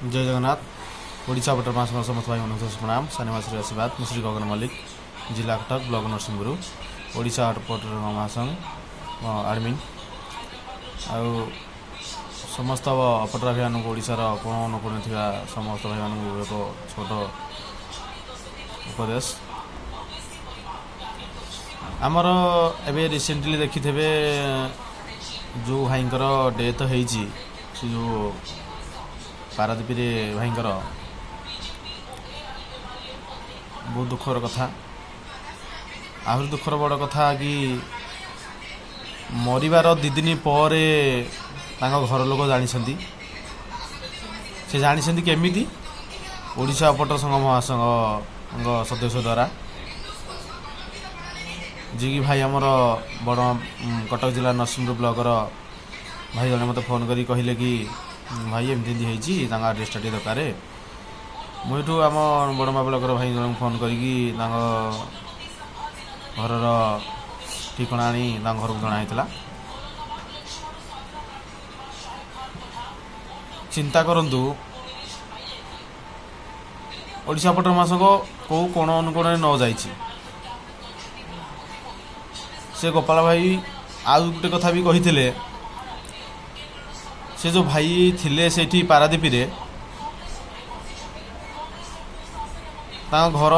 जय जगन्नाथ। ओडिशा बटर मास समस्त भाई मन प्रणाम। सानिवासी आशीर्वाद मु श्री गगन मल्लिक, जिला कटक, ब्लॉक नरसिंहपुर, ओडिशा बटर महासंघ आडमिन। आउ समस्त अपटर भाई मानक ओडिशार कोण अनुकोण थिबा समस्त भाई मानक एक छोट उपदेश। आमर एबे रिसेंटली देखिथे जो भाईंकर डेथ होईची, से जो पारादीप भाईंकर बहुत दुखर कथा। आहरी दुखर बड़ कथा कि मरिबार 2 दिन पर घर लोक जानी से जानी केमिति ओडिशा अपटर संघ महासंघ सदस्य द्वारा, जी कि भाई आमर बड़ कटक जिला नरसिंहपुर ब्लॉकर भाई जने मत फोन करी कहले कि भाई एमती होती आड्रेस टे दरकार। मुझे आम बड़मा ब्लॉकर भाई जन फोन करी घर ठिकना आनी घर को जनाई। चिंता करंतु ओडिशा पटर महासंघ कौ कोण अनुकोण न जाइछि। से गोपाल भाई आउ गोटे कथा भी कही से जो भाई थिले सेठी पारादीप घर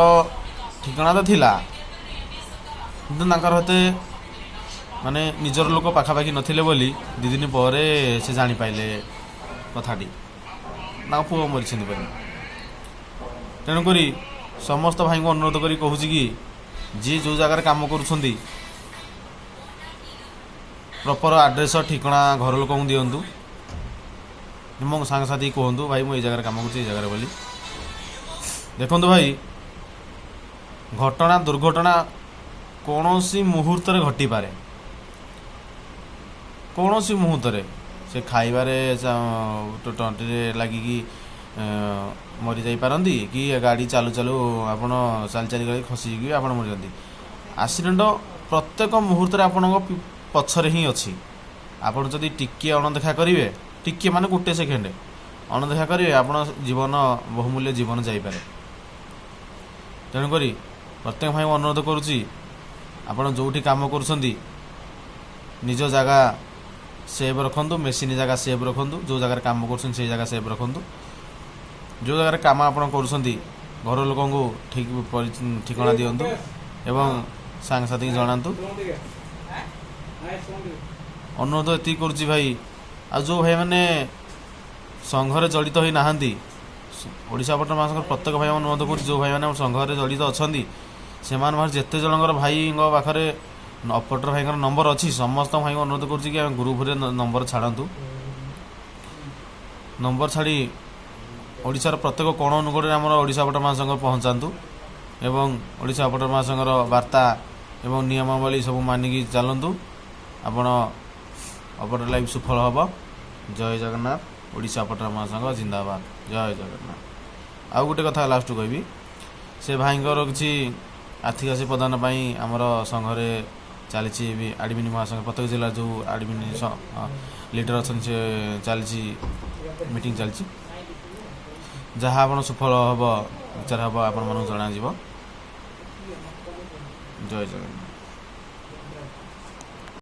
ठिकाना तो थिला, किंतु होते माने निजर लोक पाखापाखि नथिले बोली 2 दिन पर से जानी पाइले कथाटी पुओ मरी। तेणुक समस्त भाई को अनुरोध करी कहूँ कि जी जो जगार काम करुछंदी प्रॉपर एड्रेस ठिकाना घर लोक दिंतु। मो सांगसाथी कहतु भाई मुझे जगह कम कर जगह बोली। देखो भाई घटना दुर्घटना कौन सी मुहूर्त घटी पारे, कौन सी मुहूर्त से खाइबारे टंटी लगिकी मरी जाई पारंती कि गाड़ी चालू चालू आपण चाल चाली गाड़ी खसिकी आप मरी जाती। एक्सीडेंट प्रत्येक मुहूर्त आपण पछरे ही अच्छी। आपण जदि टिके अणदेखा करेंगे, टिके माने गोटे सेकेंड अणदेखा करेंगे, आप जीवन बहुमूल्य जीवन जापे। तेणुक प्रत्येक भाई अनुरोध करुच्ची आपड़ जो काम कर निज जगह सेव रखु, मेसीन जगह सेव रखु, जो जगह काम कर जगह सेव रखु, जो जगह काम आप घर लोक ठीक ठिकाना दिंतु एवं सांगसाथी जनातु। अनुरोध ये करुच्ची भाई। आ जो भाई मैंने संघरे जड़ित हो नहांती ओडिशा पटर महासंघ प्रत्येक भाई अनुरोध कर जो भाई मैंने संघरे जड़ित अच्छा से जिते जनकर भाई पाखे अपटर भाई नंबर अच्छी समस्त भाई को अनुरोध कर ग्रुप रे नंबर छाड़ू। नंबर छाड़ी ओडिशार प्रत्येक कोण अनुकोण आम ओडिशा पटर महासंघ पहुँचातु एवं ओडिशा पटर महासंघर वार्ता एवं नियमावली सब मानिकी चलतु। आपण अपटर लाइफ सुफल हम। जय जगन्नाथ। ओडिशा पटर महासंघ जिंदाबाद। जय जगन्नाथ। आउ गोटे कथा लास्ट कहबी, से भाईंकर किसी आर्थिक आशी प्रदान आमर संघरे चली आडमिन महासंघ प्रत्येक जिला जो आडमिन लीडर अच्छा से चली मीटिंग चली जहाँ आप सुफल हम विचार हम आपण जन। जय जगन्नाथ।